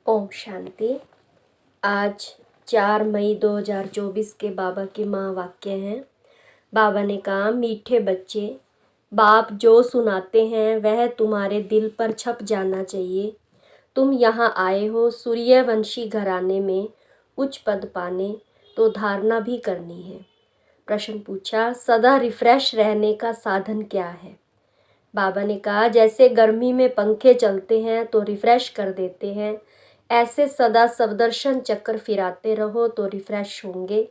ओम शांति। आज 4 मई 2024 के बाबा के महावाक्य हैं। बाबा ने कहा, मीठे बच्चे, बाप जो सुनाते हैं वह तुम्हारे दिल पर छप जाना चाहिए। तुम यहाँ आए हो सूर्यवंशी घराने में उच्च पद पाने, तो धारणा भी करनी है। प्रश्न पूछा, सदा रिफ्रेश रहने का साधन क्या है? बाबा ने कहा, जैसे गर्मी में पंखे चलते हैं तो रिफ्रेश कर देते हैं, ऐसे सदा सवदर्शन चक्र फिराते रहो तो रिफ्रेश होंगे।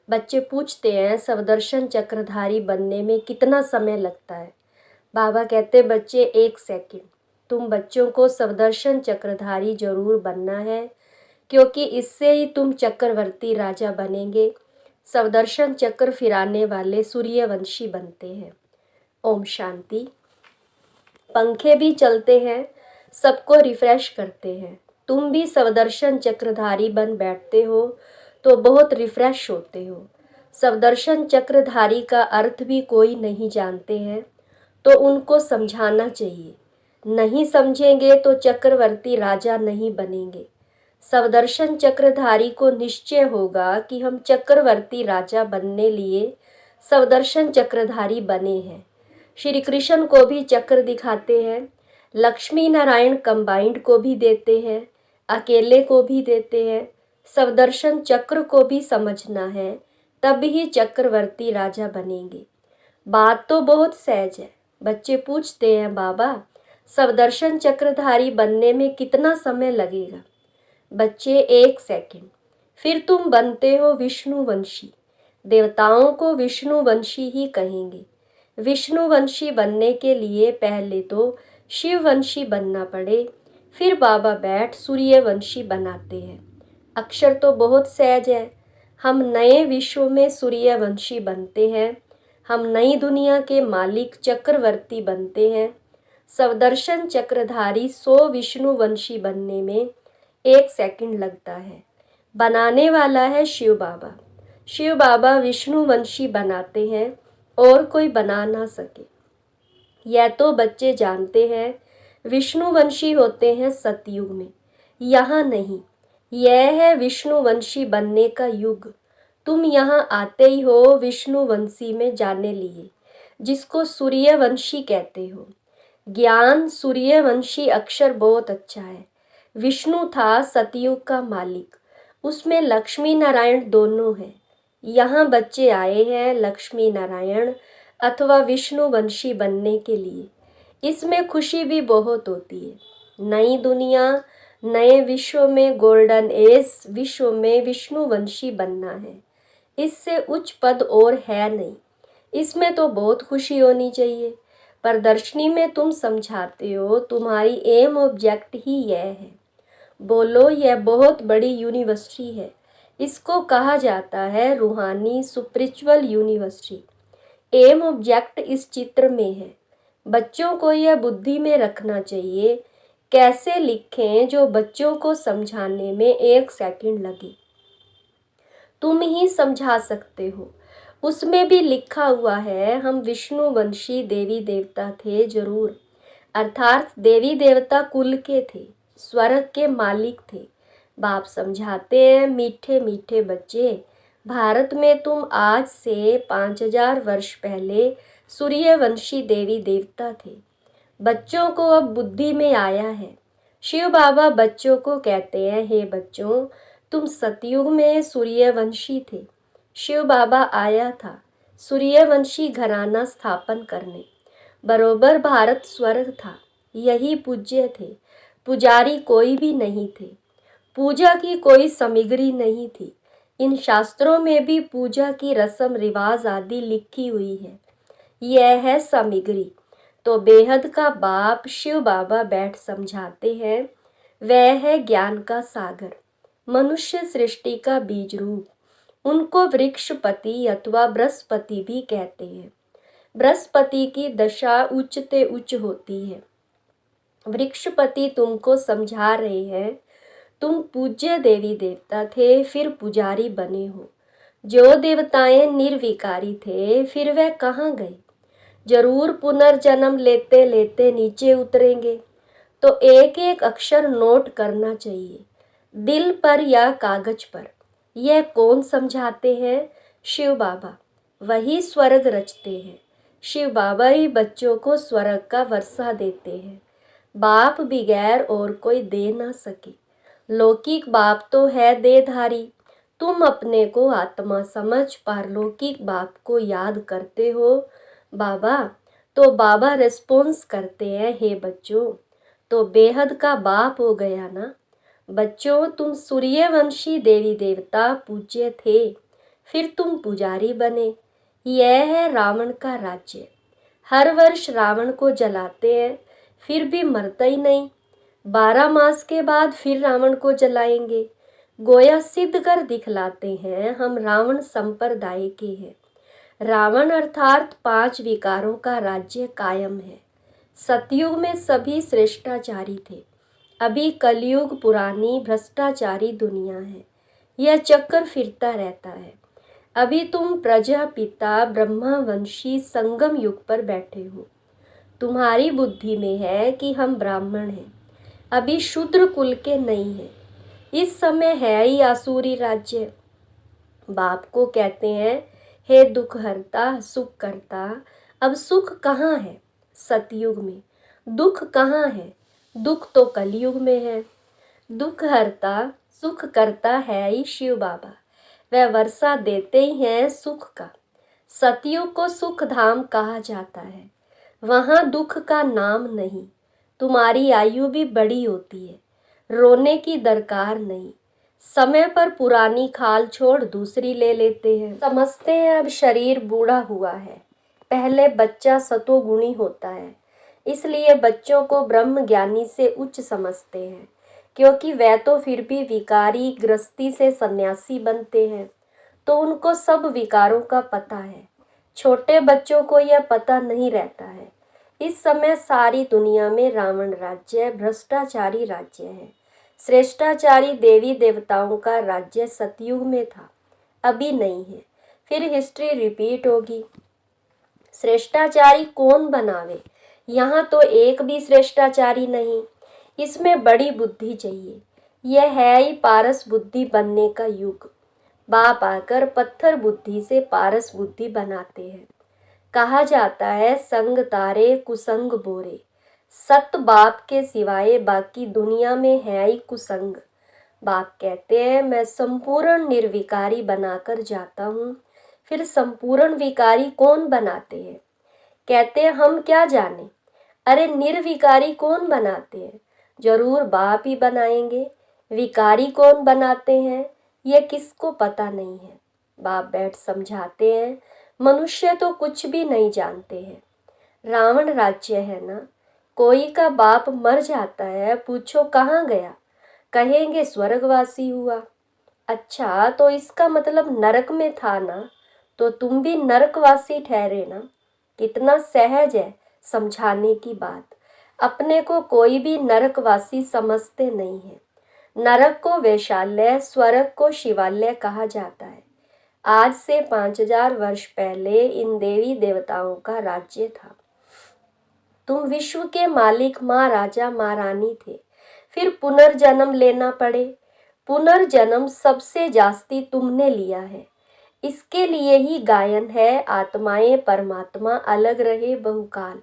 बच्चे पूछते हैं, सवदर्शन चक्रधारी बनने में कितना समय लगता है? बाबा कहते, बच्चे 1 सेकंड। तुम बच्चों को सवदर्शन चक्रधारी जरूर बनना है, क्योंकि इससे ही तुम चक्रवर्ती राजा बनेंगे। सवदर्शन चक्र फिराने वाले सूर्यवंशी बनते हैं। ओम शांति। पंखे भी चलते हैं, सबको रिफ्रेश करते हैं। तुम भी सवदर्शन चक्रधारी बन बैठते हो तो बहुत रिफ्रेश होते हो। सवदर्शन चक्रधारी का अर्थ भी कोई नहीं जानते हैं, तो उनको समझाना चाहिए। नहीं समझेंगे तो चक्रवर्ती राजा नहीं बनेंगे। सवदर्शन चक्रधारी को निश्चय होगा कि हम चक्रवर्ती राजा बनने लिए सवदर्शन चक्रधारी बने हैं। श्री कृष्ण को भी चक्र दिखाते हैं, लक्ष्मी नारायण कंबाइंड को भी देते हैं, अकेले को भी देते हैं। सवदर्शन चक्र को भी समझना है, तब ही चक्रवर्ती राजा बनेंगे। बात तो बहुत सहज है। बच्चे पूछते हैं, बाबा सवदर्शन चक्रधारी बनने में कितना समय लगेगा? बच्चे 1 सेकंड। फिर तुम बनते हो विष्णुवंशी। देवताओं को विष्णुवंशी ही कहेंगे। विष्णुवंशी बनने के लिए पहले तो शिववंशी बनना पड़े, फिर बाबा बैठ सूर्यवंशी बनाते हैं। अक्षर तो बहुत सहज है। हम नए विश्व में सूर्यवंशी बनते हैं। हम नई दुनिया के मालिक चक्रवर्ती बनते हैं। सवदर्शन चक्रधारी 100 विष्णुवंशी बनने में 1 सेकंड लगता है। बनाने वाला है शिव बाबा। शिव बाबा विष्णुवंशी बनाते हैं और कोई बना ना सके। यह तो बच्चे जानते हैं। विष्णुवंशी होते हैं सतयुग में, यहाँ नहीं। यह है विष्णुवंशी बनने का युग। तुम यहाँ आते ही हो विष्णुवंशी में जाने लिए, जिसको सूर्यवंशी कहते हो। ज्ञान सूर्यवंशी अक्षर बहुत अच्छा है। विष्णु था सतयुग का मालिक, उसमें लक्ष्मी नारायण दोनों हैं। यहाँ बच्चे आए हैं लक्ष्मी नारायण अथवा विष्णुवंशी बनने के लिए। इसमें खुशी भी बहुत होती है। नई दुनिया, नए विश्व में, गोल्डन एज विश्व में विष्णुवंशी बनना है। इससे उच्च पद और है नहीं। इसमें तो बहुत खुशी होनी चाहिए। प्रदर्शनी में तुम समझाते हो, तुम्हारी एम ऑब्जेक्ट ही यह है। बोलो, यह बहुत बड़ी यूनिवर्सिटी है। इसको कहा जाता है रूहानी स्पिरिचुअल यूनिवर्सिटी। एम ऑब्जेक्ट इस चित्र में है। बच्चों को यह बुद्धि में रखना चाहिए। कैसे लिखें जो बच्चों को समझाने में 1 सेकंड लगे? तुम ही समझा सकते हो। उसमें भी लिखा हुआ है, हम विष्णुवंशी देवी देवता थे जरूर, अर्थात देवी देवता कुल के थे, स्वर्ग के मालिक थे। बाप समझाते हैं, मीठे मीठे बच्चे, भारत में तुम आज से 5000 वर्ष पहले सूर्यवंशी देवी देवता थे। बच्चों को अब बुद्धि में आया है। शिव बाबा बच्चों को कहते हैं, हे बच्चों, तुम सतयुग में सूर्यवंशी थे। शिव बाबा आया था सूर्यवंशी घराना स्थापन करने। बरोबर भारत स्वर्ग था, यही पूज्य थे। पुजारी कोई भी नहीं थे। पूजा की कोई सामग्री नहीं थी। इन शास्त्रों में भी पूजा की रस्म रिवाज आदि लिखी हुई है। यह है सामग्री। तो बेहद का बाप शिव बाबा बैठ समझाते हैं। वह है ज्ञान का सागर, मनुष्य सृष्टि का बीज रूप। उनको वृक्षपति अथवा बृहस्पति भी कहते हैं। बृहस्पति की दशा उच्चते उच्च होती है। वृक्षपति तुमको समझा रहे हैं, तुम पूज्य देवी देवता थे, फिर पुजारी बने हो। जो देवताएं निर्विकारी थे, फिर वह कहाँ गए? जरूर पुनर्जन्म लेते लेते नीचे उतरेंगे। तो एक एक अक्षर नोट करना चाहिए, दिल पर या कागज पर। यह कौन समझाते हैं? शिव बाबा। वही स्वर्ग रचते हैं। शिव बाबा ही बच्चों को स्वर्ग का वर्षा देते हैं। बाप बगैर और कोई दे ना सके। लौकिक बाप तो है देधारी। तुम अपने को आत्मा समझ पारलौकिक बाप को याद करते हो बाबा। तो बाबा रिस्पॉन्स करते हैं, हे बच्चों, तो बेहद का बाप हो गया ना। बच्चों, तुम सूर्यवंशी देवी देवता पूज्य थे, फिर तुम पुजारी बने। यह है रावण का राज्य। हर वर्ष रावण को जलाते हैं, फिर भी मरता ही नहीं। 12 मास के बाद फिर रावण को जलाएंगे। गोया सिद्ध कर दिखलाते हैं हम रावण संप्रदाय के हैं। रावण अर्थात 5 विकारों का राज्य कायम है। सतयुग में सभी श्रेष्ठाचारी थे। अभी कलयुग पुरानी भ्रष्टाचारी दुनिया है। यह चक्कर फिरता रहता है। अभी तुम प्रजापिता ब्रह्मवंशी संगम युग पर बैठे हो। तुम्हारी बुद्धि में है कि हम ब्राह्मण हैं, अभी शूद्र कुल के नहीं हैं। इस समय है ही आसुरी राज्य। बाप को कहते हैं, हे दुख हरता सुख करता। अब सुख कहाँ है? सतयुग में। दुख कहाँ है? दुख तो कलयुग में है। दुख हरता सुख करता है ही शिव बाबा। वह वर्षा देते ही हैं सुख का। सतयुग को सुख धाम कहा जाता है। वहाँ दुख का नाम नहीं। तुम्हारी आयु भी बड़ी होती है, रोने की दरकार नहीं। समय पर पुरानी खाल छोड़ दूसरी ले लेते हैं। समझते हैं अब शरीर बूढ़ा हुआ है। पहले बच्चा सतोगुणी होता है, इसलिए बच्चों को ब्रह्म ज्ञानी से उच्च समझते हैं, क्योंकि वह तो फिर भी विकारी गृहस्थी से सन्यासी बनते हैं, तो उनको सब विकारों का पता है। छोटे बच्चों को यह पता नहीं रहता है। इस समय सारी दुनिया में रावण राज्य भ्रष्टाचारी राज्य है। श्रेष्ठाचारी देवी देवताओं का राज्य सतयुग में था, अभी नहीं है। फिर हिस्ट्री रिपीट होगी। श्रेष्ठाचारी कौन बनावे? यहाँ तो एक भी श्रेष्ठाचारी नहीं। इसमें बड़ी बुद्धि चाहिए। यह है ही पारस बुद्धि बनने का युग। बाप आकर पत्थर बुद्धि से पारस बुद्धि बनाते हैं। कहा जाता है, संग तारे कुसंग बोरे। सत बाप के सिवाय बाकी दुनिया में है ही कुसंग। बाप कहते हैं, मैं संपूर्ण निर्विकारी बनाकर जाता हूँ। फिर संपूर्ण विकारी कौन बनाते हैं? कहते हैं, हम क्या जाने। अरे निर्विकारी कौन बनाते हैं? जरूर बाप ही बनाएंगे। विकारी कौन बनाते हैं, ये किसको पता नहीं है। बाप बैठ समझाते हैं, मनुष्य तो कुछ भी नहीं जानते हैं। रावण राज्य है ना। कोई का बाप मर जाता है, पूछो कहाँ गया, कहेंगे स्वर्गवासी हुआ। अच्छा, तो इसका मतलब नरक में था ना, तो तुम भी नरकवासी ठहरे ना। कितना सहज है समझाने की बात। अपने को कोई भी नरकवासी समझते नहीं है। नरक को वैशाल्य, स्वर्ग को शिवालय कहा जाता है। आज से 5000 वर्ष पहले इन देवी देवताओं का राज्य था। तुम विश्व के मालिक महाराजा महारानी थे, फिर पुनर्जन्म लेना पड़े। पुनर्जन्म सबसे जास्ती तुमने लिया है। इसके लिए ही गायन है, आत्माएं परमात्मा अलग रहे बहुकाल।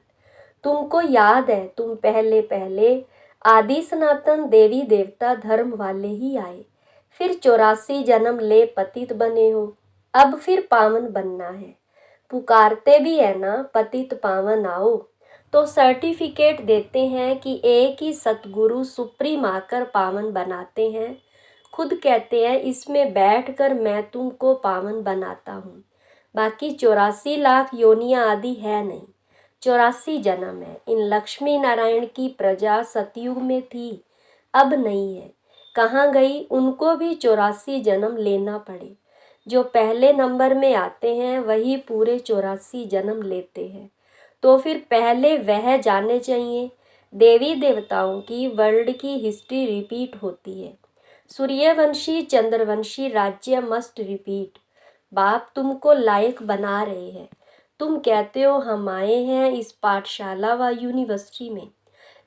तुमको याद है, तुम पहले पहले आदि सनातन देवी देवता धर्म वाले ही आए, फिर 84 जन्म ले पतित बने हो। अब फिर पावन बनना है। पुकारते भी है ना, पतित पावन आओ। तो सर्टिफिकेट देते हैं कि एक ही सतगुरु सुप्रीम आकर पावन बनाते हैं। खुद कहते हैं, इसमें बैठकर मैं तुमको पावन बनाता हूँ। बाकी 84 लाख योनियाँ आदि है नहीं, 84 जन्म है। इन लक्ष्मी नारायण की प्रजा सतयुग में थी, अब नहीं है। कहाँ गई? उनको भी 84 जन्म लेना पड़े। जो पहले नंबर में आते हैं वही पूरे 84 जन्म लेते हैं। तो फिर पहले वह जाने चाहिए। देवी देवताओं की वर्ल्ड की हिस्ट्री रिपीट होती है। सूर्यवंशी चंद्रवंशी राज्य मस्ट रिपीट। बाप तुमको लायक बना रहे हैं। तुम कहते हो हम आए हैं इस पाठशाला व यूनिवर्सिटी में,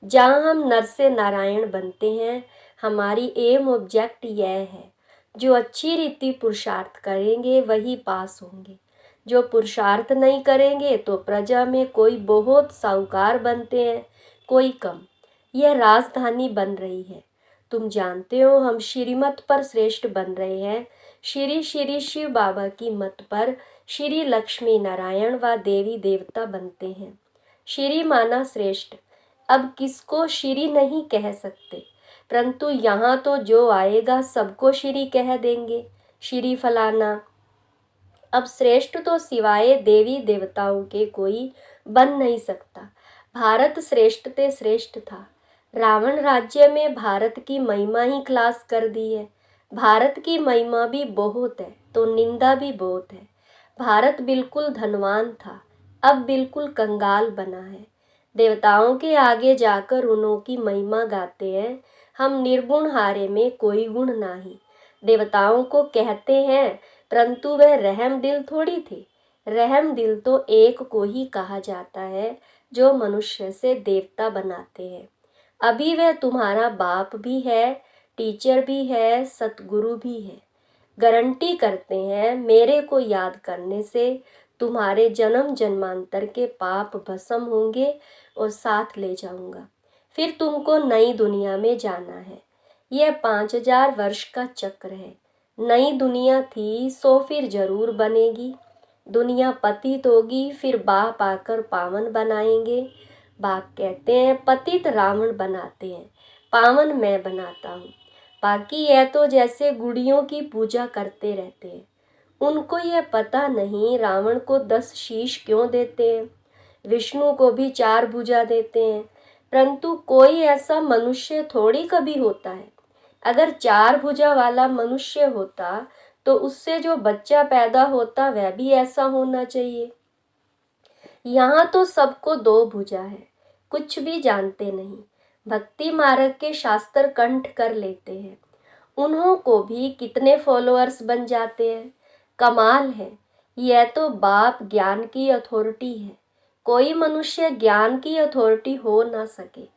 जहाँ हम नर से नारायण बनते हैं। हमारी एम ऑब्जेक्ट यह है, जो अच्छी रीति पुरुषार्थ करेंगे वही पास होंगे, जो पुरुषार्थ नहीं करेंगे तो प्रजा में कोई बहुत साहूकार बनते हैं, कोई कम। यह राजधानी बन रही है। तुम जानते हो हम श्रीमत पर श्रेष्ठ बन रहे हैं। श्री श्री शिव बाबा की मत पर श्री लक्ष्मी नारायण व देवी देवता बनते हैं। श्री माना श्रेष्ठ, अब किसको श्री नहीं कह सकते, परंतु यहाँ तो जो आएगा सबको श्री कह देंगे, श्री फलाना। अब श्रेष्ठ तो सिवाय देवी देवताओं के कोई बन नहीं सकता। भारत श्रेष्ठ ते श्रेष्ठ था। रावण राज्य में भारत की महिमा ही क्लास कर दी है। भारत की महिमा भी बहुत है तो निंदा भी बहुत है। भारत बिल्कुल धनवान था, अब बिल्कुल कंगाल बना है। देवताओं के आगे जाकर उन्हों की महिमा गाते हैं। हम निर्गुण हारे में कोई गुण नहीं। देवताओं को कहते हैं, परंतु वह रहम दिल थोड़ी थे। रहम दिल तो एक को ही कहा जाता है जो मनुष्य से देवता बनाते हैं। अभी वह तुम्हारा बाप भी है, टीचर भी है, सतगुरु भी है। गारंटी करते हैं मेरे को याद करने से तुम्हारे जन्म जन्मांतर के पाप भस्म होंगे और साथ ले जाऊंगा। फिर तुमको नई दुनिया में जाना है। यह 5000 वर्ष का चक्र है। नई दुनिया थी सो फिर जरूर बनेगी। दुनिया पतित होगी, फिर बाप आकर पावन बनाएंगे। बाप कहते हैं पतित रावण बनाते हैं, पावन मैं बनाता हूँ। बाकी यह तो जैसे गुड़ियों की पूजा करते रहते हैं। उनको यह पता नहीं रावण को 10 शीश क्यों देते हैं, विष्णु को भी 4 भुजा देते हैं, परंतु कोई ऐसा मनुष्य थोड़ी कभी होता है। अगर 4 भुजा वाला मनुष्य होता तो उससे जो बच्चा पैदा होता वह भी ऐसा होना चाहिए। यहाँ तो सबको 2 भुजा है, कुछ भी जानते नहीं। भक्ति मार्ग के शास्त्र कंठ कर लेते हैं, उन्हों को भी कितने फॉलोअर्स बन जाते हैं। कमाल है। यह तो बाप ज्ञान की अथॉरिटी है। कोई मनुष्य ज्ञान की अथॉरिटी हो ना सके।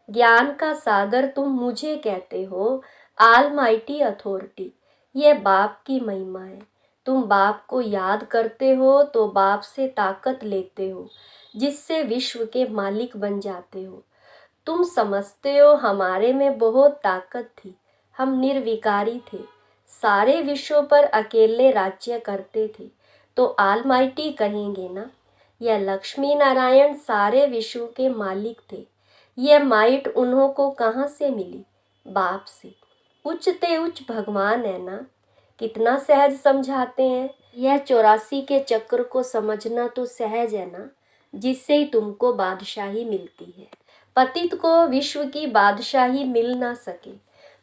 ज्ञान का सागर तुम मुझे कहते हो, ऑलमाइटी अथॉरिटी। यह बाप की महिमा है। तुम बाप को याद करते हो तो बाप से ताकत लेते हो, जिससे विश्व के मालिक बन जाते हो। तुम समझते हो हमारे में बहुत ताकत थी, हम निर्विकारी थे, सारे विश्व पर अकेले राज्य करते थे, तो ऑलमाइटी कहेंगे ना। यह लक्ष्मी नारायण सारे विश्व के मालिक थे। यह माइट उन्हों को कहाँ से मिली? बाप से। उच्च ते उच्च भगवान है ना। कितना सहज समझाते हैं। यह 84 के चक्र को समझना तो सहज है ना, जिससे ही तुमको बादशाही मिलती है। पतित को विश्व की बादशाही मिल ना सके।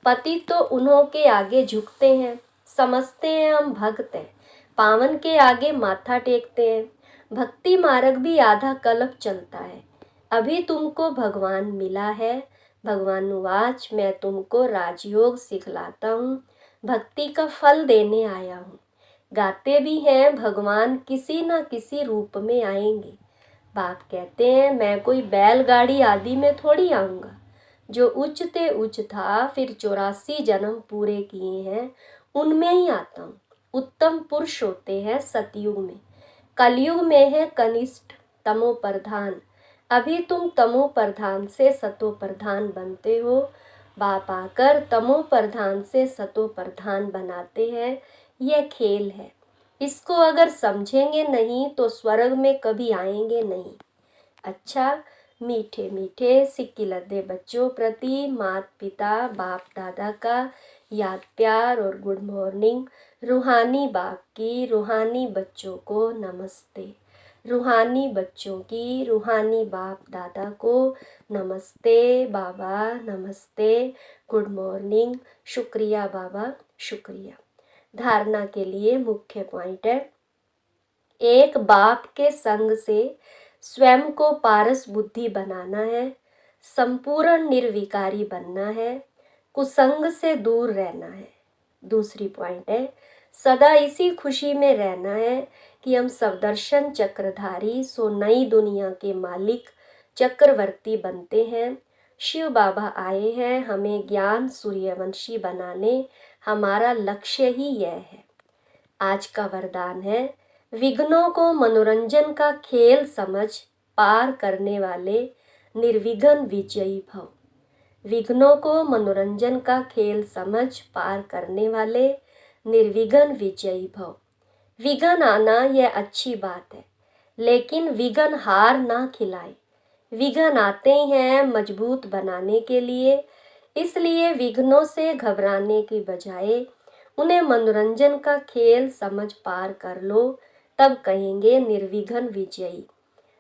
पतित तो उन्हों के आगे झुकते हैं, समझते हैं हम भक्त हैं, पावन के आगे माथा टेकते हैं। भक्ति मार्ग भी आधा कल्प चलता है। अभी तुमको भगवान मिला है। भगवान वाच, मैं तुमको राजयोग सिखलाता हूँ, भक्ति का फल देने आया हूँ। गाते भी हैं भगवान किसी न किसी रूप में आएंगे। बाप कहते हैं मैं कोई बैलगाड़ी आदि में थोड़ी आऊँगा। जो उच्च ते उच्च था, फिर 84 जन्म पूरे किए हैं, उनमें ही आता हूँ। उत्तम पुरुष होते हैं सतयुग में, कलयुग में है कनिष्ठ तमो प्रधान। अभी तुम तमो प्रधान से सतो प्रधान बनते हो। बाप आकर तमो प्रधान से सतो प्रधान बनाते हैं। यह खेल है। इसको अगर समझेंगे नहीं तो स्वर्ग में कभी आएंगे नहीं। अच्छा, मीठे मीठे सिक्की लद्दे बच्चों प्रति माता पिता बाप दादा का याद प्यार और गुड मॉर्निंग। रूहानी बाप की रूहानी बच्चों को नमस्ते। रूहानी बच्चों की रूहानी बाप दादा को नमस्ते। बाबा नमस्ते, गुड मॉर्निंग। शुक्रिया बाबा, शुक्रिया। धारणा के लिए मुख्य पॉइंट है, एक बाप के संग से स्वयं को पारस बुद्धि बनाना है, संपूर्ण निर्विकारी बनना है, कुसंग से दूर रहना है। दूसरी पॉइंट है, सदा इसी खुशी में रहना है कि हम सवदर्शन चक्रधारी सो नई दुनिया के मालिक चक्रवर्ती बनते हैं। शिव बाबा आए हैं हमें ज्ञान सूर्यवंशी बनाने, हमारा लक्ष्य ही यह है। आज का वरदान है, विघ्नों को मनोरंजन का खेल समझ पार करने वाले निर्विघ्न विजयी भव। विघ्नों को मनोरंजन का खेल समझ पार करने वाले निर्विघ्न विजयी भव। विघ्न आना यह अच्छी बात है, लेकिन विघ्न हार ना खिलाए। विघ्न आते हैं मजबूत बनाने के लिए, इसलिए विघ्नों से घबराने की बजाय उन्हें मनोरंजन का खेल समझ पार कर लो, तब कहेंगे निर्विघ्न विजयी।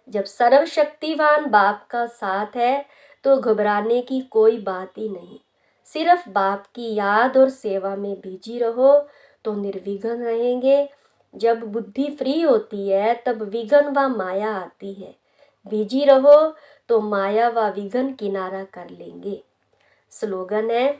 जब सर्वशक्तिवान बाप का साथ है तो घबराने की कोई बात ही नहीं। सिर्फ बाप की याद और सेवा में बिजी रहो तो निर्विघ्न रहेंगे। जब बुद्धि फ्री होती है तब विघ्न व माया आती है। बिजी रहो तो माया व विघ्न किनारा कर लेंगे। स्लोगन है,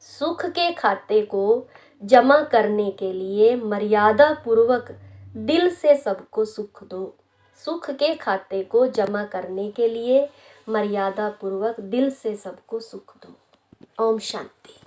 सुख के खाते को जमा करने के लिए मर्यादा पूर्वक दिल से सबको सुख दो। सुख के खाते को जमा करने के लिए मर्यादा पूर्वक दिल से सबको सुख दो। ओम शांति।